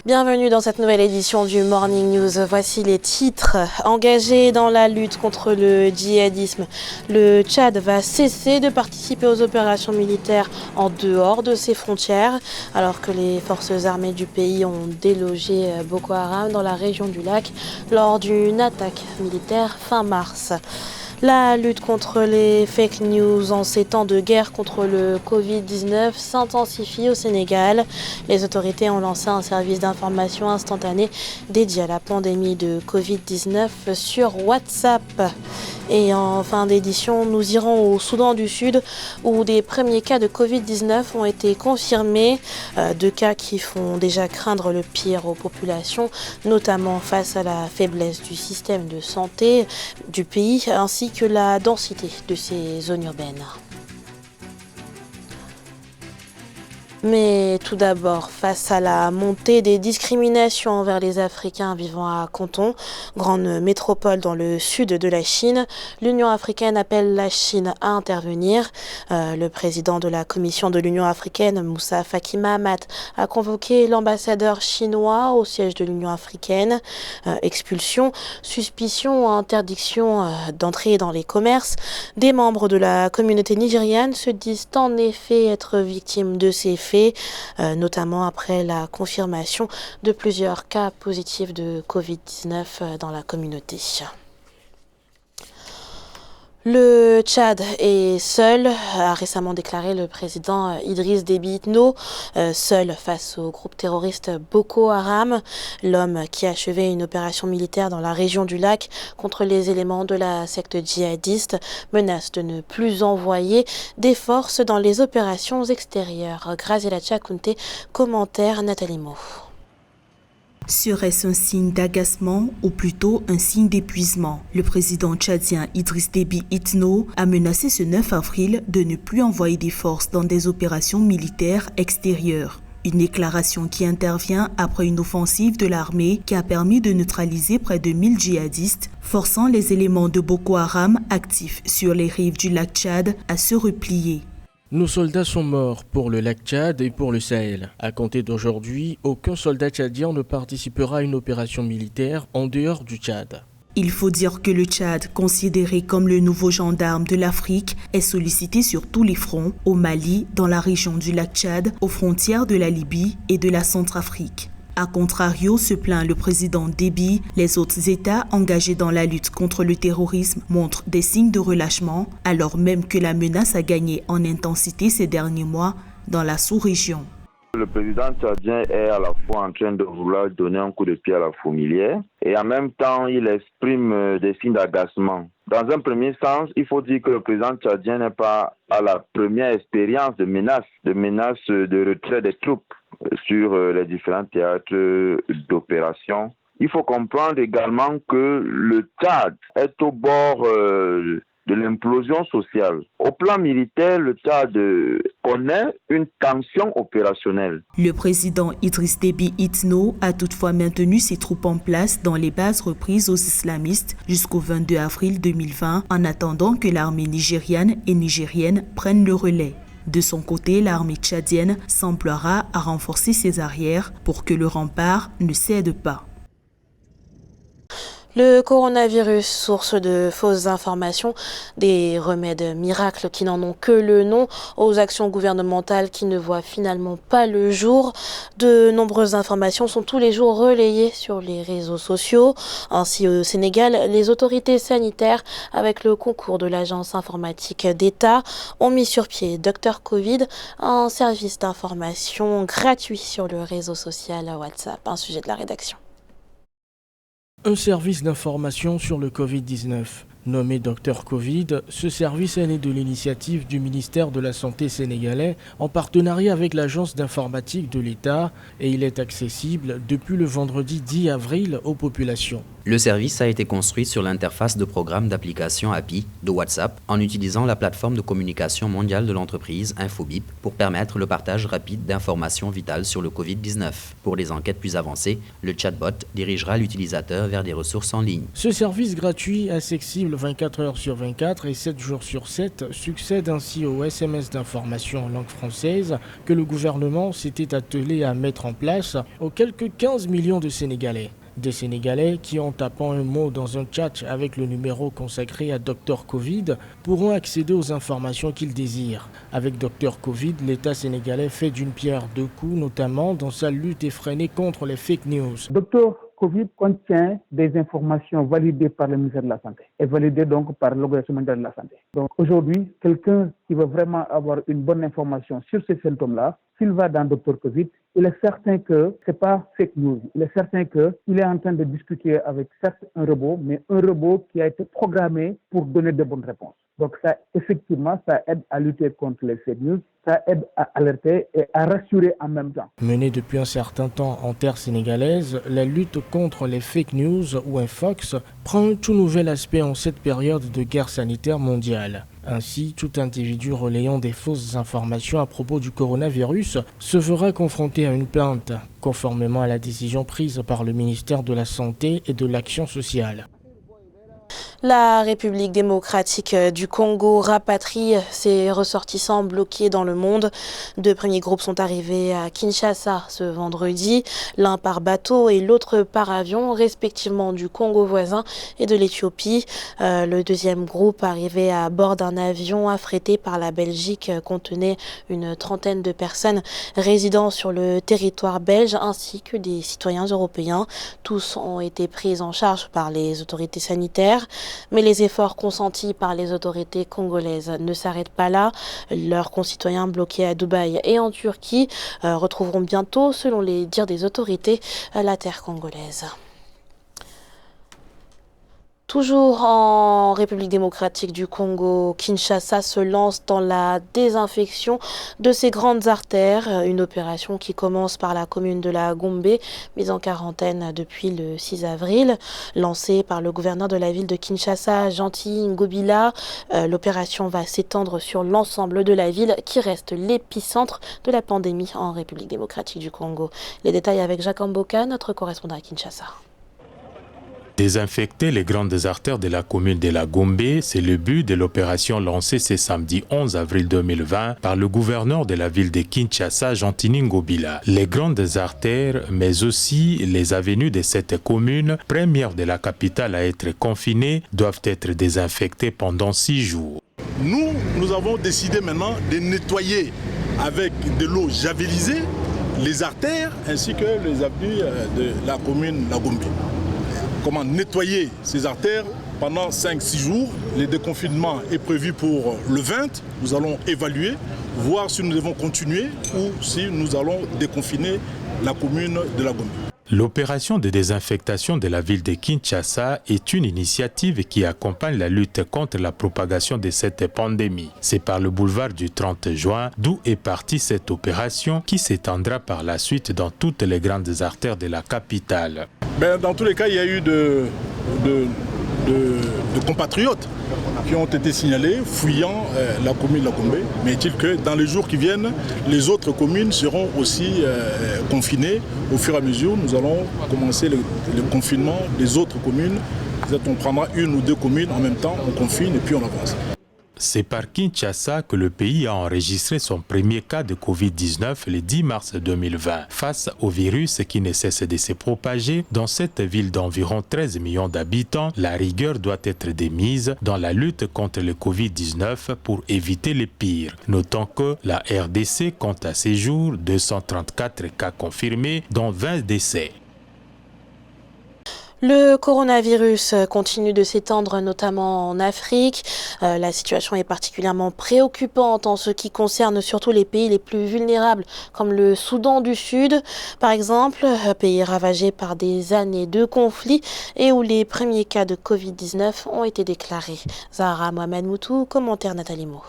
Bienvenue dans cette nouvelle édition du Morning News. Voici les titres. Engagé dans la lutte contre le djihadisme, le Tchad va cesser de participer aux opérations militaires en dehors de ses frontières, alors que les forces armées du pays ont délogé Boko Haram dans la région du lac lors d'une attaque militaire fin mars. La lutte contre les fake news en ces temps de guerre contre le Covid-19 s'intensifie au Sénégal. Les autorités ont lancé un service d'information instantané dédié à la pandémie de Covid-19 sur WhatsApp. Et en fin d'édition, nous irons au Soudan du Sud où des premiers cas de Covid-19 ont été confirmés. 2 cas qui font déjà craindre le pire aux populations, notamment face à la faiblesse du système de santé du pays ainsi que la densité de ces zones urbaines. Mais tout d'abord, face à la montée des discriminations envers les Africains vivant à Canton, grande métropole dans le sud de la Chine, l'Union africaine appelle la Chine à intervenir. Le président de la Commission de l'Union africaine, Moussa Faki Mahamat, a convoqué l'ambassadeur chinois au siège de l'Union africaine. Expulsion, suspicion, interdiction d'entrée dans les commerces. Des membres de la communauté nigériane se disent en effet être victimes de ces faits, notamment après la confirmation de plusieurs cas positifs de Covid-19 dans la communauté. Le Tchad est seul, a récemment déclaré le président Idriss Déby Itno, seul face au groupe terroriste Boko Haram. L'homme qui a achevé une opération militaire dans la région du lac contre les éléments de la secte djihadiste menace de ne plus envoyer des forces dans les opérations extérieures. Graziella Tchakounté, commentaire Nathalie Mo. Serait-ce un signe d'agacement ou plutôt un signe d'épuisement? Le président tchadien Idriss Déby Itno a menacé ce 9 avril de ne plus envoyer des forces dans des opérations militaires extérieures. Une déclaration qui intervient après une offensive de l'armée qui a permis de neutraliser près de 1000 djihadistes, forçant les éléments de Boko Haram actifs sur les rives du lac Tchad à se replier. Nos soldats sont morts pour le lac Tchad et pour le Sahel. À compter d'aujourd'hui, aucun soldat tchadien ne participera à une opération militaire en dehors du Tchad. Il faut dire que le Tchad, considéré comme le nouveau gendarme de l'Afrique, est sollicité sur tous les fronts, au Mali, dans la région du lac Tchad, aux frontières de la Libye et de la Centrafrique. A contrario, se plaint le président Déby, les autres États engagés dans la lutte contre le terrorisme montrent des signes de relâchement, alors même que la menace a gagné en intensité ces derniers mois dans la sous-région. Le président tchadien est à la fois en train de vouloir donner un coup de pied à la fourmilière et en même temps il exprime des signes d'agacement. Dans un premier sens, il faut dire que le président tchadien n'est pas à la première expérience de menace de retrait des troupes sur les différents théâtres d'opération. Il faut comprendre également que le Tchad est au bord de l'implosion sociale. Au plan militaire, le Tchad connaît une tension opérationnelle. Le président Idriss Déby Itno a toutefois maintenu ses troupes en place dans les bases reprises aux islamistes jusqu'au 22 avril 2020 en attendant que l'armée nigériane et nigérienne prenne le relais. De son côté, l'armée tchadienne s'emploiera à renforcer ses arrières pour que le rempart ne cède pas. Le coronavirus, source de fausses informations, des remèdes miracles qui n'en ont que le nom, aux actions gouvernementales qui ne voient finalement pas le jour. De nombreuses informations sont tous les jours relayées sur les réseaux sociaux. Ainsi, au Sénégal, les autorités sanitaires, avec le concours de l'agence informatique d'État, ont mis sur pied Dr Covid, un service d'information gratuit sur le réseau social WhatsApp. Un sujet de la rédaction. Un service d'information sur le Covid-19. Nommé Dr Covid, ce service est né de l'initiative du ministère de la Santé sénégalais en partenariat avec l'agence d'informatique de l'État et il est accessible depuis le vendredi 10 avril aux populations. Le service a été construit sur l'interface de programme d'application API de WhatsApp en utilisant la plateforme de communication mondiale de l'entreprise Infobip pour permettre le partage rapide d'informations vitales sur le Covid-19. Pour les enquêtes plus avancées, le chatbot dirigera l'utilisateur vers des ressources en ligne. Ce service gratuit accessible 24 heures sur 24 et 7 jours sur 7 succèdent ainsi aux SMS d'information en langue française que le gouvernement s'était attelé à mettre en place aux quelques 15 millions de Sénégalais. Des Sénégalais qui, en tapant un mot dans un chat avec le numéro consacré à Dr Covid, pourront accéder aux informations qu'ils désirent. Avec Dr Covid, l'État sénégalais fait d'une pierre deux coups, notamment dans sa lutte effrénée contre les fake news. Dr Covid contient des informations validées par le ministère de la Santé et validées donc par l'Organisation mondiale de la Santé. Donc aujourd'hui, quelqu'un qui veut vraiment avoir une bonne information sur ces symptômes-là, s'il va dans Dr Covid, il est certain que ce n'est pas fake news. Il est certain qu'il est en train de discuter avec certes un robot, mais un robot qui a été programmé pour donner de bonnes réponses. Donc ça, effectivement, ça aide à lutter contre les fake news, ça aide à alerter et à rassurer en même temps. Menée depuis un certain temps en terre sénégalaise, la lutte contre les fake news ou infox prend un tout nouvel aspect en cette période de guerre sanitaire mondiale. Ainsi, tout individu relayant des fausses informations à propos du coronavirus se verra confronté à une plainte, conformément à la décision prise par le ministère de la Santé et de l'Action sociale. La République démocratique du Congo rapatrie ses ressortissants bloqués dans le monde. 2 premiers groupes sont arrivés à Kinshasa ce vendredi, l'un par bateau et l'autre par avion, respectivement du Congo voisin et de l'Éthiopie. Le deuxième groupe, arrivé à bord d'un avion affrété par la Belgique, contenait une trentaine de personnes résidant sur le territoire belge ainsi que des citoyens européens. Tous ont été pris en charge par les autorités sanitaires. Mais les efforts consentis par les autorités congolaises ne s'arrêtent pas là. Leurs concitoyens bloqués à Dubaï et en Turquie retrouveront bientôt, selon les dires des autorités, la terre congolaise. Toujours en République démocratique du Congo, Kinshasa se lance dans la désinfection de ses grandes artères, une opération qui commence par la commune de la Gombe, mise en quarantaine depuis le 6 avril. Lancée par le gouverneur de la ville de Kinshasa, Gentil Ngobila, l'opération va s'étendre sur l'ensemble de la ville qui reste l'épicentre de la pandémie en République démocratique du Congo. Les détails avec Jacques Mboka, notre correspondant à Kinshasa. Désinfecter les grandes artères de la commune de la Gombe, c'est le but de l'opération lancée ce samedi 11 avril 2020 par le gouverneur de la ville de Kinshasa, Gentil Ngobila. Les grandes artères, mais aussi les avenues de cette commune, première de la capitale à être confinée, doivent être désinfectées pendant 6 jours. Nous avons décidé maintenant de nettoyer avec de l'eau javelisée les artères ainsi que les avenues de la commune de la Gombe. Comment nettoyer ces artères pendant 5-6 jours. Le déconfinement est prévu pour le 20. Nous allons évaluer, voir si nous devons continuer ou si nous allons déconfiner la commune de la Gombe. L'opération de désinfectation de la ville de Kinshasa est une initiative qui accompagne la lutte contre la propagation de cette pandémie. C'est par le boulevard du 30 juin d'où est partie cette opération qui s'étendra par la suite dans toutes les grandes artères de la capitale. Dans tous les cas, il y a eu de compatriotes qui ont été signalés fouillant la commune de la Gombe. Mais est-il que dans les jours qui viennent, les autres communes seront aussi confinées. Au fur et à mesure, nous allons commencer le confinement des autres communes. On prendra 1 ou 2 communes en même temps, on confine et puis on avance. C'est par Kinshasa que le pays a enregistré son premier cas de Covid-19 le 10 mars 2020. Face au virus qui ne cesse de se propager, dans cette ville d'environ 13 millions d'habitants, la rigueur doit être démise dans la lutte contre le Covid-19 pour éviter le pire. Notons que la RDC compte à ce jour 234 cas confirmés, dont 20 décès. Le coronavirus continue de s'étendre, notamment en Afrique. La situation est particulièrement préoccupante en ce qui concerne surtout les pays les plus vulnérables, comme le Soudan du Sud, par exemple, pays ravagé par des années de conflits et où les premiers cas de Covid-19 ont été déclarés. Zahra Mohamed Moutou, commentaire Nathalie Mo.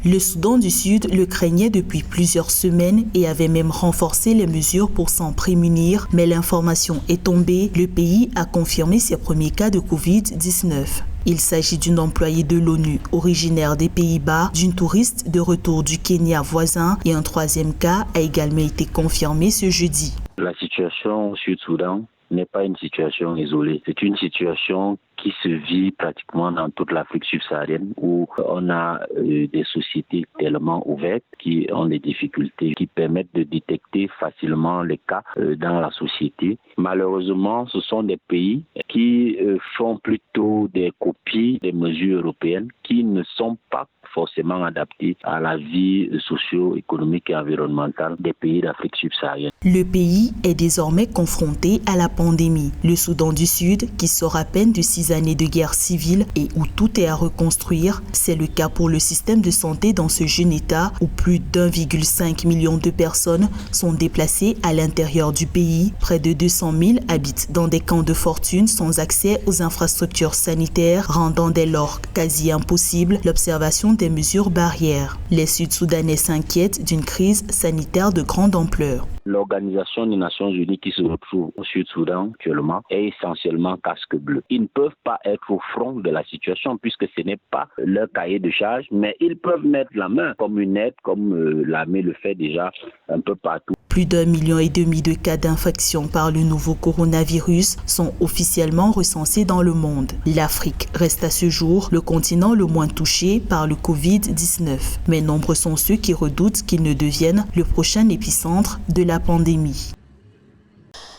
Le Soudan du Sud le craignait depuis plusieurs semaines et avait même renforcé les mesures pour s'en prémunir, mais l'information est tombée. Le pays a confirmé ses premiers cas de Covid-19. Il s'agit d'une employée de l'ONU originaire des Pays-Bas, d'une touriste de retour du Kenya voisin et un 3e cas a également été confirmé ce jeudi. La situation au Sud-Soudan n'est pas une situation isolée. C'est une situation qui se vit pratiquement dans toute l'Afrique subsaharienne où on a des sociétés tellement ouvertes qui ont des difficultés qui permettent de détecter facilement les cas dans la société. Malheureusement, ce sont des pays qui font plutôt des copies des mesures européennes qui ne sont pas forcément adaptées à la vie socio-économique et environnementale des pays d'Afrique subsaharienne. Le pays est désormais confronté à la pandémie. Le Soudan du Sud, qui sort à peine de 6 années de guerre civile et où tout est à reconstruire, c'est le cas pour le système de santé dans ce jeune État où plus d'1,5 million de personnes sont déplacées à l'intérieur du pays. Près de 200 000 habitent dans des camps de fortune sans accès aux infrastructures sanitaires, rendant dès lors quasi impossible l'observation des mesures barrières. Les Sud-Soudanais s'inquiètent d'une crise sanitaire de grande ampleur. L'Organisation des Nations Unies qui se retrouve au Sud-Soudan actuellement est essentiellement casque bleu. Ils ne peuvent pas être au front de la situation puisque ce n'est pas leur cahier de charge, mais ils peuvent mettre la main comme une aide, comme l'armée le fait déjà un peu partout. Plus d'1,5 million de cas d'infection par le nouveau coronavirus sont officiellement recensés dans le monde. L'Afrique reste à ce jour le continent le moins touché par le Covid-19. Mais nombreux sont ceux qui redoutent qu'il ne devienne le prochain épicentre de la pandémie.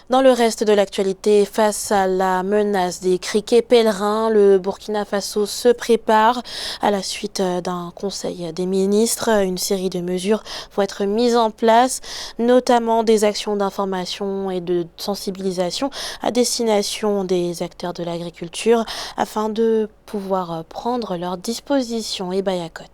Dans le reste de l'actualité, face à la menace des criquets pèlerins, le Burkina Faso se prépare à la suite d'un conseil des ministres. Une série de mesures vont être mises en place, notamment des actions d'information et de sensibilisation à destination des acteurs de l'agriculture afin de pouvoir prendre leurs dispositions. Et Bayakot.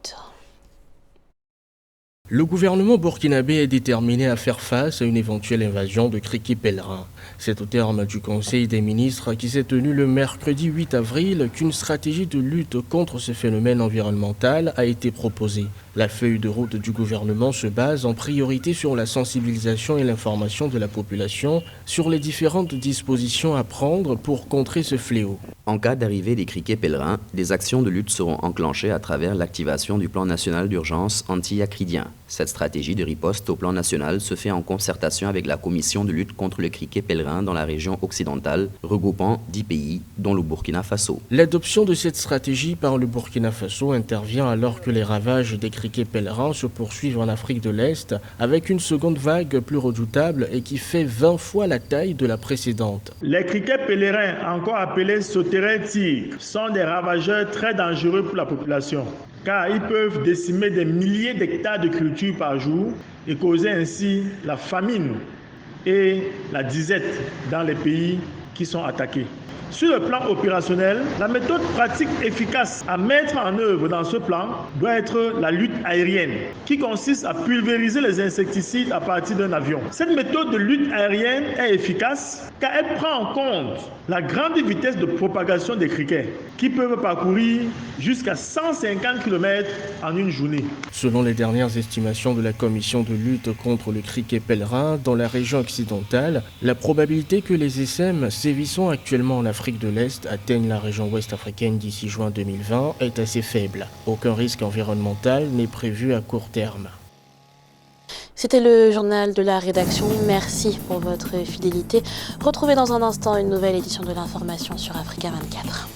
Le gouvernement burkinabé est déterminé à faire face à une éventuelle invasion de criquets pèlerins. C'est au terme du Conseil des ministres qui s'est tenu le mercredi 8 avril qu'une stratégie de lutte contre ce phénomène environnemental a été proposée. La feuille de route du gouvernement se base en priorité sur la sensibilisation et l'information de la population sur les différentes dispositions à prendre pour contrer ce fléau. En cas d'arrivée des criquets pèlerins, des actions de lutte seront enclenchées à travers l'activation du plan national d'urgence anti-acridien. Cette stratégie de riposte au plan national se fait en concertation avec la commission de lutte contre le criquet pèlerin dans la région occidentale, regroupant 10 pays, dont le Burkina Faso. L'adoption de cette stratégie par le Burkina Faso intervient alors que les ravages des criquets pèlerins se poursuivent en Afrique de l'Est, avec une seconde vague plus redoutable et qui fait 20 fois la taille de la précédente. Les criquets pèlerins, encore appelés sauterelles-tigres, sont des ravageurs très dangereux pour la population, car ils peuvent décimer des milliers d'hectares de cultures par jour et causer ainsi la famine et la disette dans les pays qui sont attaqués. Sur le plan opérationnel, la méthode pratique efficace à mettre en œuvre dans ce plan doit être la lutte aérienne, qui consiste à pulvériser les insecticides à partir d'un avion. Cette méthode de lutte aérienne est efficace car elle prend en compte la grande vitesse de propagation des criquets, qui peuvent parcourir jusqu'à 150 km en une journée. Selon les dernières estimations de la commission de lutte contre le criquet pèlerin dans la région occidentale, la probabilité que les essaim sévissant actuellement en Afrique de l'Est atteignent la région ouest africaine d'ici juin 2020 est assez faible. Aucun risque environnemental n'est prévu à court terme. C'était le journal de la rédaction. Merci pour votre fidélité. Retrouvez dans un instant une nouvelle édition de l'information sur Africa 24.